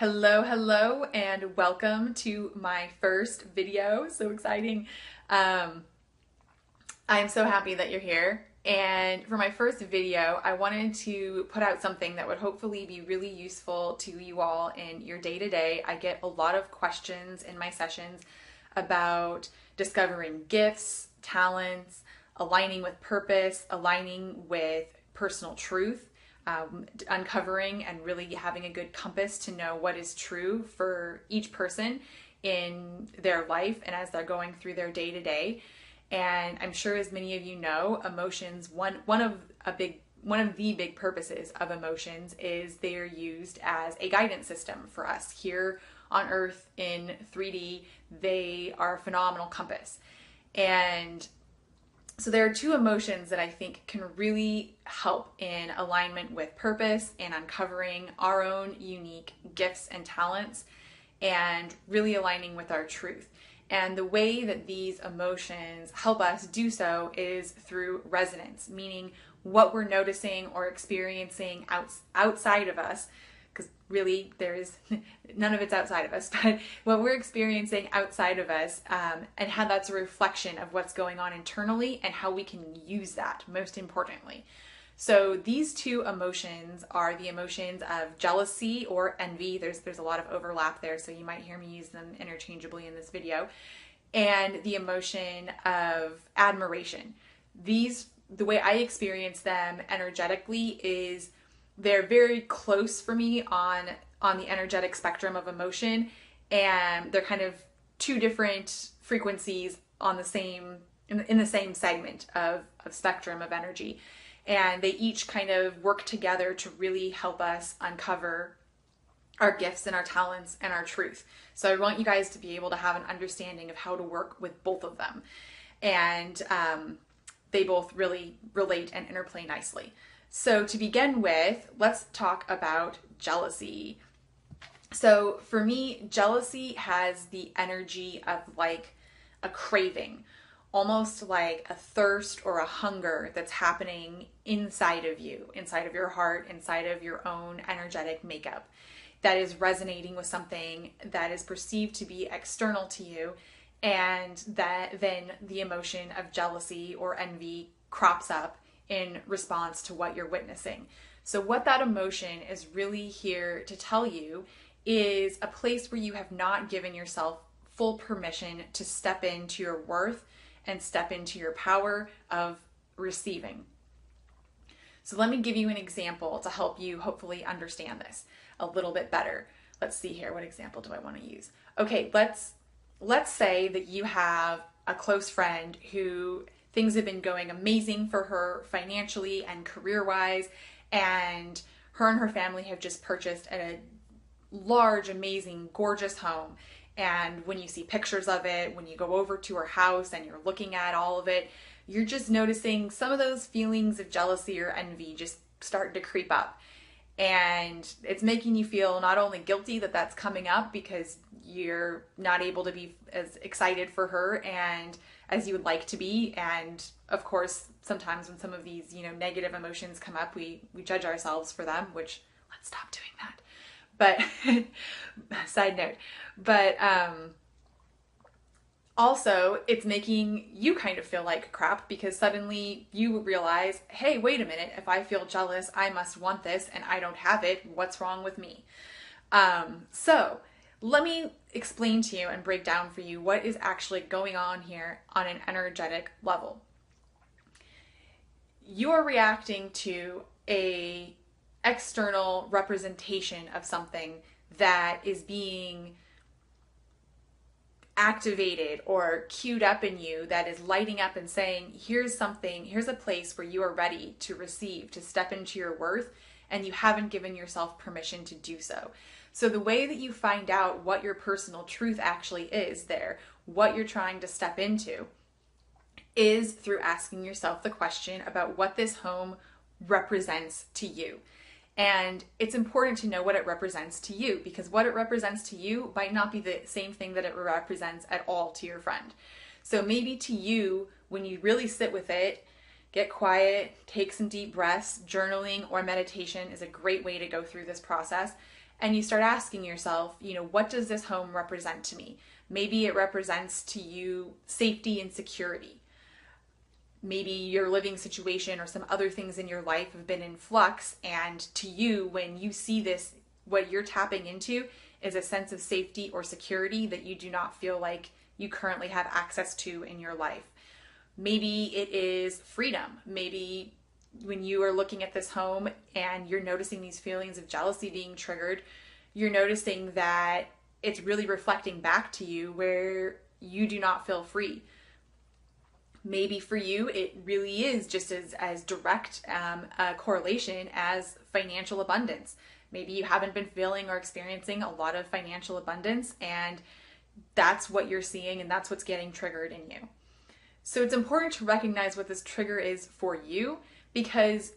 Hello, hello, and welcome to my first video. So exciting. Um, I'm so happy that you're here. And for my first video, I wanted to put out something that would hopefully be really useful to you all in your day to day. I get a lot of questions in my sessions about discovering gifts, talents, aligning with purpose, aligning with personal truth, uncovering and really having a good compass to know what is true for each person in their life and as they're going through their day to day. And I'm sure, as many of you know, emotions, one of the big purposes of emotions is they are used as a guidance system for us here on Earth in 3D. They are a phenomenal compass. And so there are two emotions that I think can really help in alignment with purpose and uncovering our own unique gifts and talents and really aligning with our truth. And the way that these emotions help us do so is through resonance, meaning what we're noticing or experiencing outside of us, because really there is none of it's outside of us, but what we're experiencing outside of us, and how that's a reflection of what's going on internally and how we can use that, most importantly. So these two emotions are the emotions of jealousy or envy. There's a lot of overlap there, so you might hear me use them interchangeably in this video. And the emotion of admiration. The way I experience them energetically is they're very close for me on the energetic spectrum of emotion, and they're kind of two different frequencies on the same in the same segment of spectrum of energy. And they each kind of work together to really help us uncover our gifts and our talents and our truth. So I want you guys to be able to have an understanding of how to work with both of them. And they both really relate and interplay nicely. So to begin with, let's talk about jealousy. So for me, jealousy has the energy of like a craving, almost like a thirst or a hunger that's happening inside of you, inside of your heart, inside of your own energetic makeup, that is resonating with something that is perceived to be external to you, and that then the emotion of jealousy or envy crops up in response to what you're witnessing. So what that emotion is really here to tell you is a place where you have not given yourself full permission to step into your worth and step into your power of receiving. So let me give you an example to help you hopefully understand this a little bit better. Let's see here. What example do I want to use? Okay, let's say that you have a close friend who things have been going amazing for her financially and career-wise, and her family have just purchased a large, amazing, gorgeous home. And when you see pictures of it, when you go over to her house and you're looking at all of it, you're just noticing some of those feelings of jealousy or envy just starting to creep up. And it's making you feel not only guilty that that's coming up because you're not able to be as excited for her and as you would like to be. And of course, sometimes when some of these, negative emotions come up, we judge ourselves for them, which let's stop doing that. But side note, but also it's making you kind of feel like crap because suddenly you realize, hey, wait a minute, if I feel jealous, I must want this and I don't have it. What's wrong with me? So let me explain to you and break down for you what is actually going on here on an energetic level. You're reacting to a external representation of something that is being activated or queued up in you, that is lighting up and saying, here's a place where you are ready to receive, to step into your worth, and you haven't given yourself permission to do so. So the way that you find out what your personal truth actually is there, what you're trying to step into, is through asking yourself the question about what this home represents to you. And it's important to know what it represents to you, because what it represents to you might not be the same thing that it represents at all to your friend. So maybe to you, when you really sit with it, get quiet, take some deep breaths. Journaling or meditation is a great way to go through this process. And you start asking yourself, what does this home represent to me? Maybe it represents to you safety and security. Maybe your living situation or some other things in your life have been in flux, and to you, when you see this, what you're tapping into is a sense of safety or security that you do not feel like you currently have access to in your life. Maybe it is freedom. Maybe when you are looking at this home and you're noticing these feelings of jealousy being triggered, you're noticing that it's really reflecting back to you where you do not feel free. Maybe for you, it really is just as direct a correlation as financial abundance. Maybe you haven't been feeling or experiencing a lot of financial abundance, and that's what you're seeing, and that's what's getting triggered in you. So it's important to recognize what this trigger is for you, because,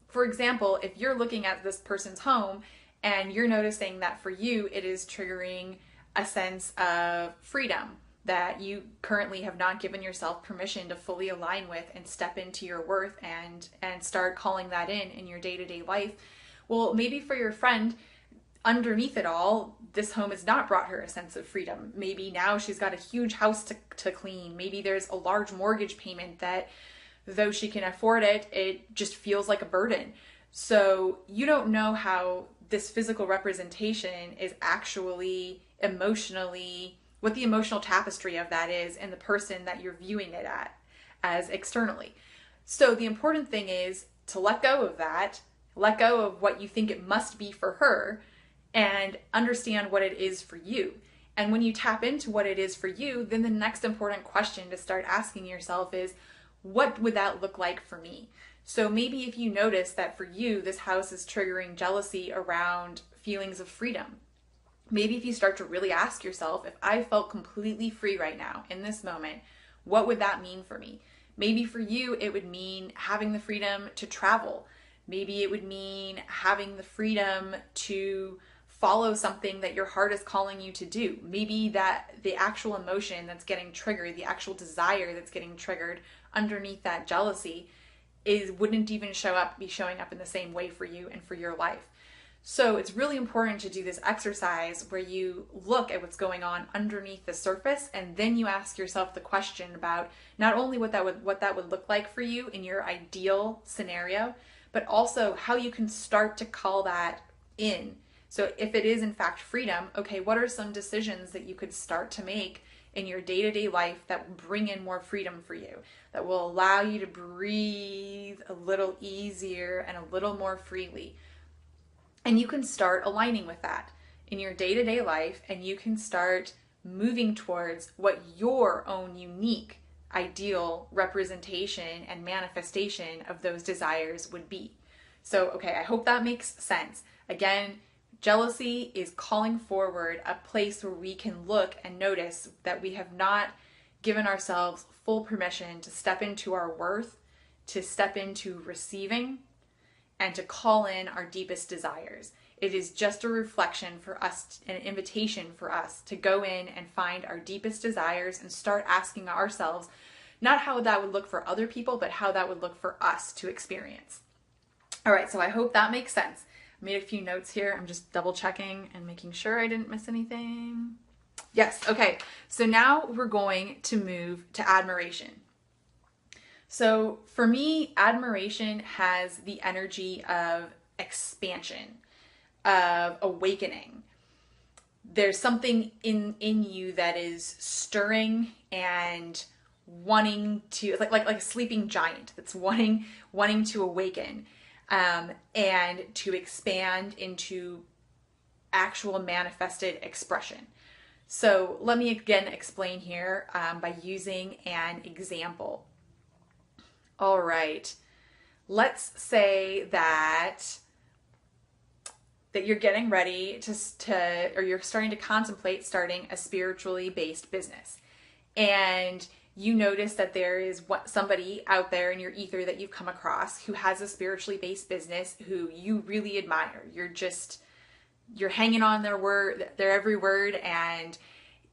for example, if you're looking at this person's home and you're noticing that for you it is triggering a sense of freedom that you currently have not given yourself permission to fully align with and step into your worth and start calling that in your day-to-day life, well, maybe for your friend, underneath it all, this home has not brought her a sense of freedom. Maybe now she's got a huge house to clean. Maybe there's a large mortgage payment that, though she can afford it, it just feels like a burden. So you don't know how this physical representation is actually emotionally, what the emotional tapestry of that is in the person that you're viewing it as externally. So the important thing is to let go of that, let go of what you think it must be for her, and understand what it is for you. And when you tap into what it is for you, then the next important question to start asking yourself is, what would that look like for me? So maybe if you notice that for you, this house is triggering jealousy around feelings of freedom, maybe if you start to really ask yourself, if I felt completely free right now in this moment, what would that mean for me? Maybe for you, it would mean having the freedom to travel. Maybe it would mean having the freedom to follow something that your heart is calling you to do. Maybe that the actual emotion that's getting triggered, the actual desire that's getting triggered underneath that jealousy wouldn't even be showing up in the same way for you and for your life. So it's really important to do this exercise where you look at what's going on underneath the surface, and then you ask yourself the question about not only what that would look like for you in your ideal scenario, but also how you can start to call that in. So if it is in fact freedom, okay, what are some decisions that you could start to make in your day-to-day life that will bring in more freedom for you, that will allow you to breathe a little easier and a little more freely? And you can start aligning with that in your day-to-day life, and you can start moving towards what your own unique ideal representation and manifestation of those desires would be. So, okay, I hope that makes sense. Again, jealousy is calling forward a place where we can look and notice that we have not given ourselves full permission to step into our worth, to step into receiving, and to call in our deepest desires. It is just a reflection for us, an invitation for us to go in and find our deepest desires and start asking ourselves, not how that would look for other people, but how that would look for us to experience. All right, so I hope that makes sense. I made a few notes here. I'm just double checking and making sure I didn't miss anything. Yes, okay. So now we're going to move to admiration. So for me, admiration has the energy of expansion, of awakening. There's something in you that is stirring and wanting to, like a sleeping giant that's wanting to awaken, and to expand into actual manifested expression. So let me again explain here by using an example. All right, let's say that you're getting ready or you're starting to contemplate starting a spiritually based business, and you notice that there is somebody out there in your ether that you've come across who has a spiritually based business who you really admire. You're hanging on their every word, and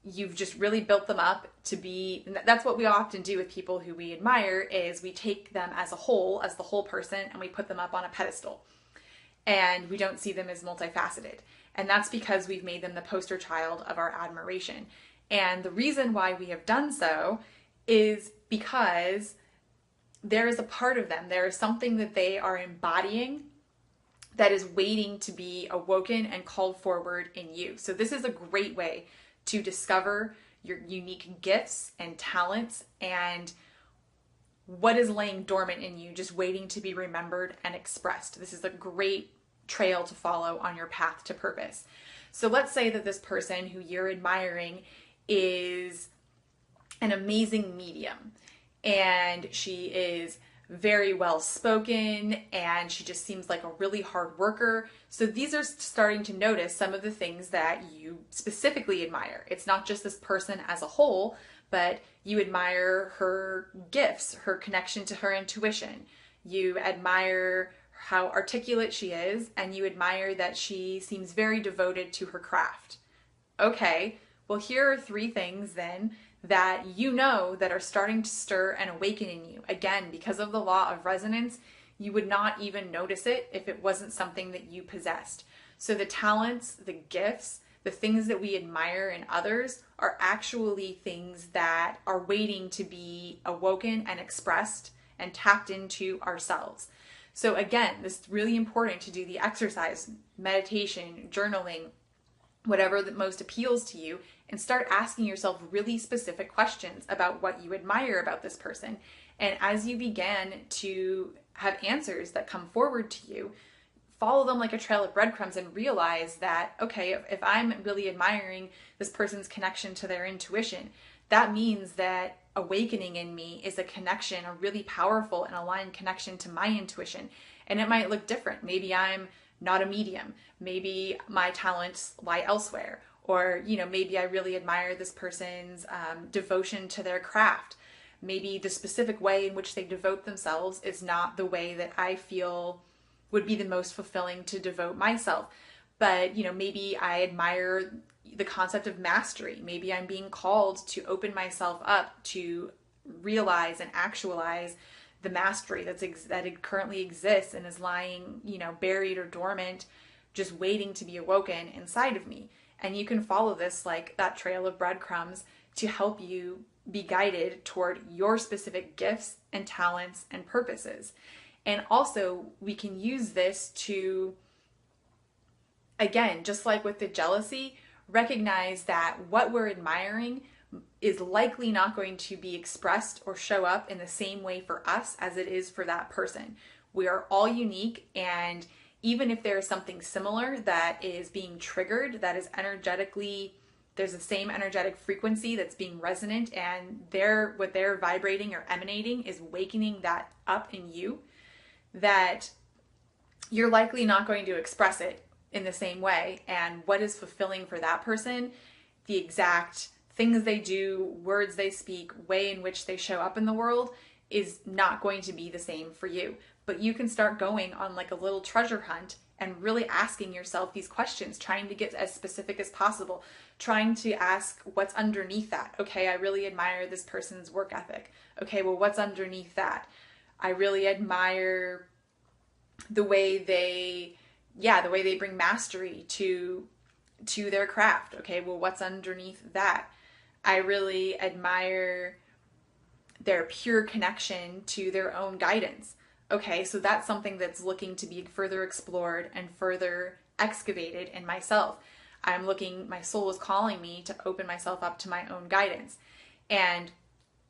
you've just really built them up to be, and that's what we often do with people who we admire, is we take them as a whole, as the whole person, and we put them up on a pedestal. And we don't see them as multifaceted. And that's because we've made them the poster child of our admiration. And the reason why we have done so is because there is a part of them, there is something that they are embodying that is waiting to be awoken and called forward in you. So this is a great way to discover your unique gifts and talents and what is laying dormant in you, just waiting to be remembered and expressed. This is a great trail to follow on your path to purpose. So let's say that this person who you're admiring is an amazing medium, and she is very well spoken, and she just seems like a really hard worker. So these are starting to notice some of the things that you specifically admire. It's not just this person as a whole, but you admire her gifts, her connection to her intuition. You admire how articulate she is, and you admire that she seems very devoted to her craft. Okay, well, here are 3 things then that you know that are starting to stir and awaken in you. Again, because of the law of resonance, you would not even notice it if it wasn't something that you possessed. So the talents, the gifts, the things that we admire in others are actually things that are waiting to be awoken and expressed and tapped into ourselves. So again, this is really important to do the exercise, meditation, journaling, whatever that most appeals to you, and start asking yourself really specific questions about what you admire about this person. And as you begin to have answers that come forward to you, follow them like a trail of breadcrumbs and realize that, okay, if I'm really admiring this person's connection to their intuition, that means that awakening in me is a connection, a really powerful and aligned connection to my intuition. And it might look different. Maybe I'm not a medium. Maybe my talents lie elsewhere. Or, maybe I really admire this person's devotion to their craft. Maybe the specific way in which they devote themselves is not the way that I feel would be the most fulfilling to devote myself. But, maybe I admire the concept of mastery. Maybe I'm being called to open myself up to realize and actualize the mastery that it currently exists and is lying, buried or dormant, just waiting to be awoken inside of me. And you can follow this like that trail of breadcrumbs to help you be guided toward your specific gifts and talents and purposes. And also, we can use this to, again, just like with the jealousy, recognize that what we're admiring is likely not going to be expressed or show up in the same way for us as it is for that person. We are all unique, and even if there is something similar that is being triggered, that is energetically, there's the same energetic frequency that's being resonant, and what they're vibrating or emanating is wakening that up in you, that you're likely not going to express it in the same way. And what is fulfilling for that person, the exact things they do, words they speak, way in which they show up in the world, is not going to be the same for you. But you can start going on like a little treasure hunt and really asking yourself these questions, trying to get as specific as possible, trying to ask what's underneath that. Okay, I really admire this person's work ethic. Okay, well, what's underneath that? I really admire the way they bring mastery to their craft. Okay, well, what's underneath that? I really admire their pure connection to their own guidance. Okay, so that's something that's looking to be further explored and further excavated in myself. My soul is calling me to open myself up to my own guidance. And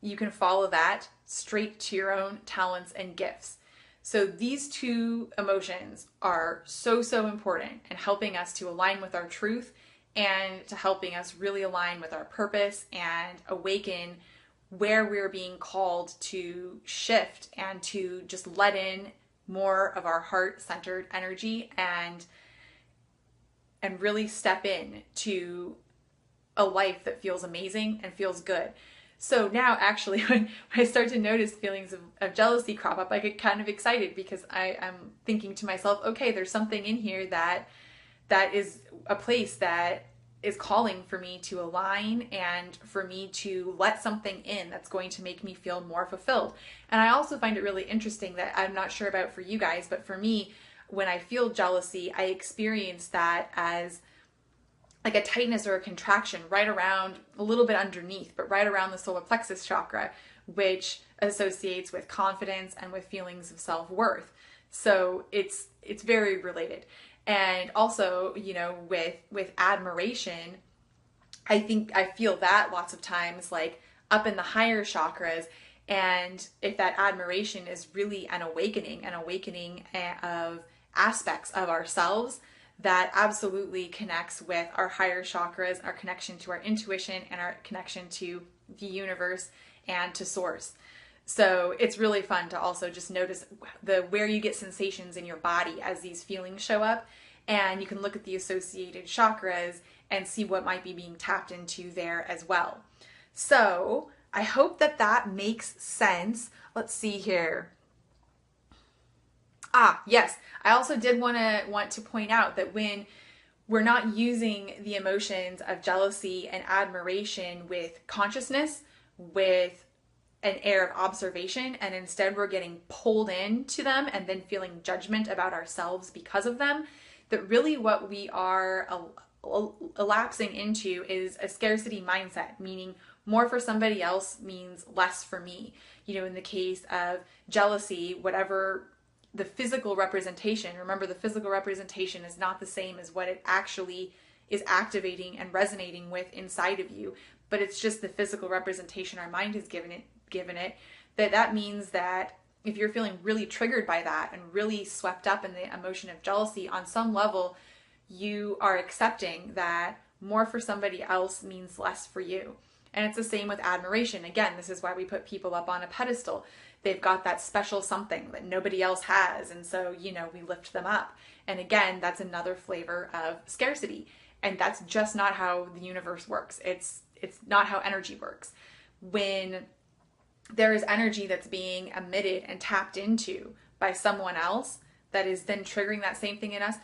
you can follow that straight to your own talents and gifts. So these 2 emotions are so, so important in helping us to align with our truth and to helping us really align with our purpose and awaken where we're being called to shift and to just let in more of our heart-centered energy and really step in to a life that feels amazing and feels good. So now actually when I start to notice feelings of jealousy crop up, I get kind of excited because I'm thinking to myself, okay, there's something in here that is a place that is calling for me to align and for me to let something in that's going to make me feel more fulfilled. And I also find it really interesting that I'm not sure about for you guys, but for me, when I feel jealousy, I experience that as like a tightness or a contraction right around, a little bit underneath, but right around the solar plexus chakra, which associates with confidence and with feelings of self-worth. So it's very related. And also, you know, with admiration, I feel that lots of times like up in the higher chakras. And if that admiration is really an awakening of aspects of ourselves, that absolutely connects with our higher chakras, our connection to our intuition, and our connection to the universe and to source. So it's really fun to also just notice where you get sensations in your body as these feelings show up. And you can look at the associated chakras and see what might be being tapped into there as well. So I hope that makes sense. Let's see here. Yes. I also did want to point out that when we're not using the emotions of jealousy and admiration with consciousness, with an air of observation, and instead we're getting pulled into them and then feeling judgment about ourselves because of them, that really what we are elapsing into is a scarcity mindset, meaning more for somebody else means less for me. You know, in the case of jealousy, whatever the physical representation, remember the physical representation is not the same as what it actually is activating and resonating with inside of you, but it's just the physical representation our mind has given it, that means that if you're feeling really triggered by that and really swept up in the emotion of jealousy, on some level, you are accepting that more for somebody else means less for you. And it's the same with admiration. Again, this is why we put people up on a pedestal. They've got that special something that nobody else has. And so, you know, we lift them up. And again, that's another flavor of scarcity. And that's just not how the universe works. It's not how energy works. When there is energy that's being emitted and tapped into by someone else that is then triggering that same thing in us,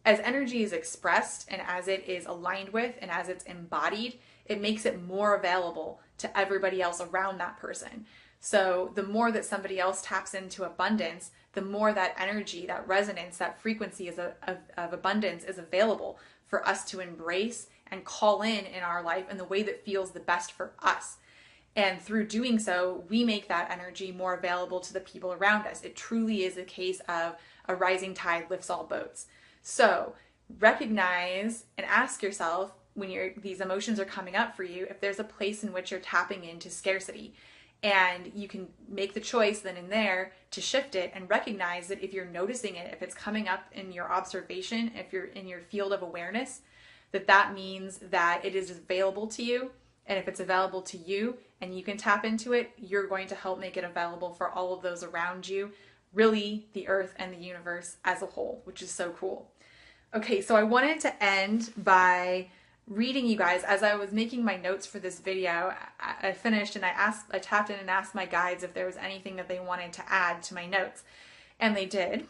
as energy is expressed and as it is aligned with and as it's embodied, it makes it more available to everybody else around that person. So the more that somebody else taps into abundance, the more that energy, that resonance, that frequency of abundance is available for us to embrace and call in our life in the way that feels the best for us. And through doing so, we make that energy more available to the people around us. It truly is a case of a rising tide lifts all boats. So recognize and ask yourself when these emotions are coming up for you, if there's a place in which you're tapping into scarcity. And you can make the choice then and there to shift it and recognize that if you're noticing it, if it's coming up in your observation, if you're in your field of awareness, that means that it is available to you. And if it's available to you and you can tap into it, you're going to help make it available for all of those around you, really the earth and the universe as a whole, which is so cool. Okay, so I wanted to end by reading you guys, as I was making my notes for this video, I finished and I tapped in and asked my guides if there was anything that they wanted to add to my notes, and they did.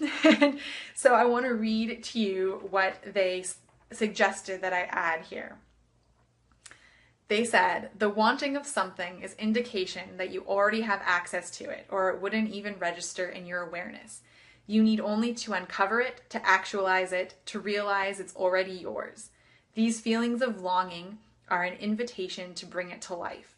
So I want to read to you what they suggested that I add here. They said, the wanting of something is indication that you already have access to it, or it wouldn't even register in your awareness. You need only to uncover it, to actualize it, to realize it's already yours. These feelings of longing are an invitation to bring it to life.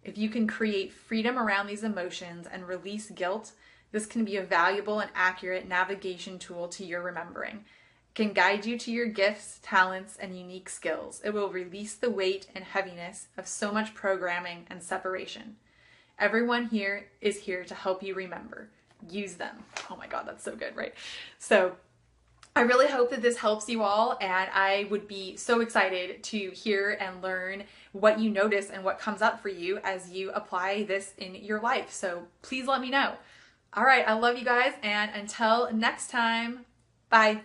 If you can create freedom around these emotions and release guilt, this can be a valuable and accurate navigation tool to your remembering. It can guide you to your gifts, talents, and unique skills. It will release the weight and heaviness of so much programming and separation. Everyone here is here to help you remember. Use them. Oh my God, that's so good, right? So I really hope that this helps you all, and I would be so excited to hear and learn what you notice and what comes up for you as you apply this in your life. So please let me know. All right, I love you guys, and until next time, bye.